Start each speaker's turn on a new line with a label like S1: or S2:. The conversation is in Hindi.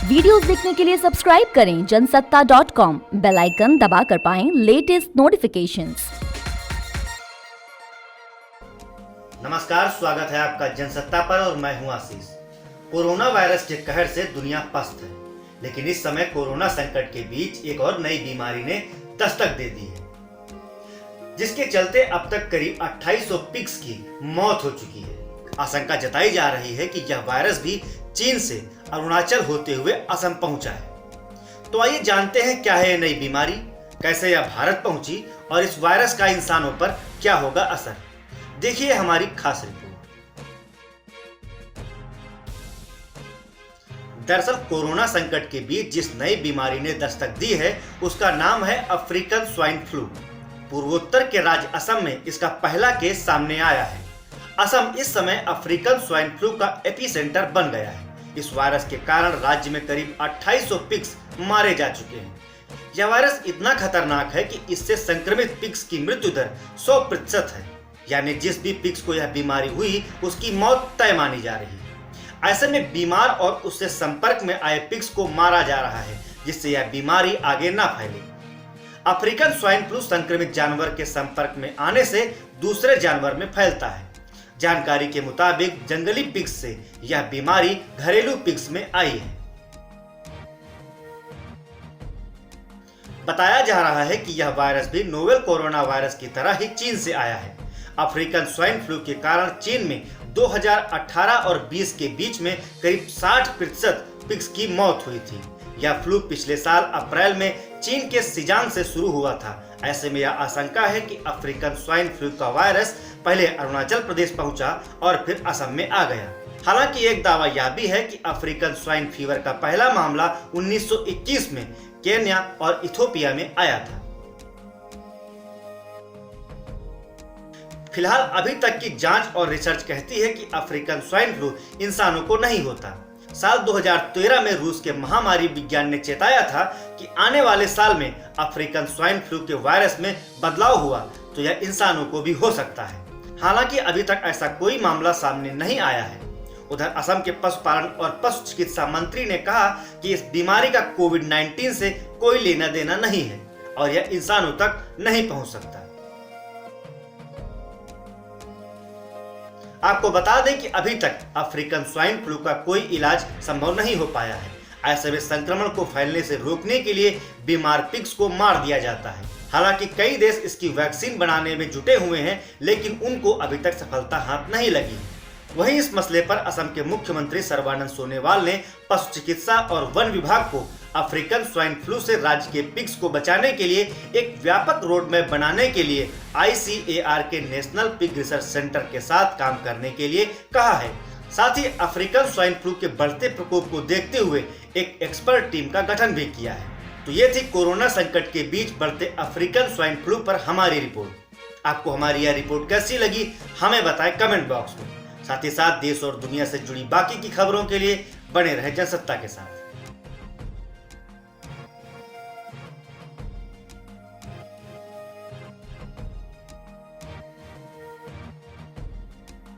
S1: वीडियोस देखने के लिए सब्सक्राइब करें जनसत्ता.com, बेल आइकन दबाकर पाएं लेटेस्ट नोटिफिकेशंस।
S2: नमस्कार, स्वागत है आपका जनसत्ता पर और मैं हूं आशीष। कोरोना वायरस के कहर से दुनिया पस्त है, लेकिन इस समय कोरोना संकट के बीच एक और नई बीमारी ने दस्तक दे दी है, जिसके चलते अब तक करीब 2800 पिग्स की मौत हो चुकी है। आशंका जताई जा रही है कि यह वायरस भी चीन से अरुणाचल होते हुए असम पहुंचा है। तो आइए जानते हैं क्या है यह nई बीमारी, कैसे यह भारत पहुंची और इस वायरस का इंसानों पर क्या होगा असर। देखिए हमारी खास रिपोर्ट। दरअसल कोरोना संकट के बीच जिस नई बीमारी ने दस्तक दी है उसका नाम है अफ्रीकन स्वाइन फ्लू। पूर्वोत्तर के राज्य असम में इसका पहला केस सामने आया है। असम इस समय अफ्रीकन स्वाइन फ्लू का एपिसेंटर बन गया है। इस वायरस के कारण राज्य में करीब 2800 पिग्स मारे जा चुके हैं। यह वायरस इतना खतरनाक है कि इससे संक्रमित पिग्स की मृत्यु दर 100% है, यानी जिस भी पिग्स को यह बीमारी हुई उसकी मौत तय मानी जा रही है। ऐसे में बीमार और उससे संपर्क में आए पिग्स को मारा जा रहा है, जिससे यह बीमारी आगे ना फैले। अफ्रीकन स्वाइन फ्लू संक्रमित जानवर के संपर्क में आने से दूसरे जानवर में फैलता है। जानकारी के मुताबिक जंगली पिग्स से यह बीमारी घरेलू पिग्स में आई है। बताया जा रहा है कि यह वायरस भी नोवेल कोरोना वायरस की तरह ही चीन से आया है। अफ्रीकन स्वाइन फ्लू के कारण चीन में 2018 और 20 के बीच में करीब 60% पिग्स की मौत हुई थी। यह फ्लू पिछले साल अप्रैल में चीन के सिजांग से शुरू हुआ था। ऐसे में यह आशंका है कि अफ्रीकन स्वाइन फ्लू का वायरस पहले अरुणाचल प्रदेश पहुंचा और फिर असम में आ गया। हालांकि एक दावा यह भी है कि अफ्रीकन स्वाइन फीवर का पहला मामला 1921 में केन्या और इथियोपिया में आया था। फिलहाल अभी तक की जांच और रिसर्च कहती है कि अफ्रीकन स्वाइन फ्लू इंसानों को नहीं होता। साल 2013 में रूस के महामारी विज्ञान ने चेताया था कि आने वाले साल में अफ्रीकन स्वाइन फ्लू के वायरस में बदलाव हुआ तो यह इंसानों को भी हो सकता है। हालांकि अभी तक ऐसा कोई मामला सामने नहीं आया है। उधर असम के पशुपालन और पशु चिकित्सा मंत्री ने कहा कि इस बीमारी का कोविड-19 से कोई लेना देना नहीं है और यह इंसानों तक नहीं पहुंच सकता। आपको बता दें कि अभी तक अफ्रीकन स्वाइन फ्लू का कोई इलाज संभव नहीं हो पाया है। ऐसे में संक्रमण को फैलने से रोकने के लिए बीमार पिग्स को मार दिया जाता है। हालांकि कई देश इसकी वैक्सीन बनाने में जुटे हुए हैं, लेकिन उनको अभी तक सफलता हाथ नहीं लगी। वहीं इस मसले पर असम के मुख्यमंत्री सर्बानंद सोनोवाल ने पशु चिकित्सा और वन विभाग को अफ्रीकन स्वाइन फ्लू से राज्य के पिग्स को बचाने के लिए एक व्यापक रोड मैप बनाने के लिए ICAR के नेशनल पिग रिसर्च सेंटर के साथ काम करने के लिए कहा है। साथ ही अफ्रीकन स्वाइन फ्लू के बढ़ते प्रकोप को देखते हुए एक एक्सपर्ट टीम का गठन भी किया है। तो ये थी कोरोना संकट के बीच बढ़ते अफ्रीकन स्वाइन फ्लू पर हमारी रिपोर्ट। आपको हमारी यह रिपोर्ट कैसी लगी हमें बताएं कमेंट बॉक्स में। साथ ही साथ देश और दुनिया से जुड़ी बाकी की खबरों के लिए बने रहे जनसत्ता के साथ।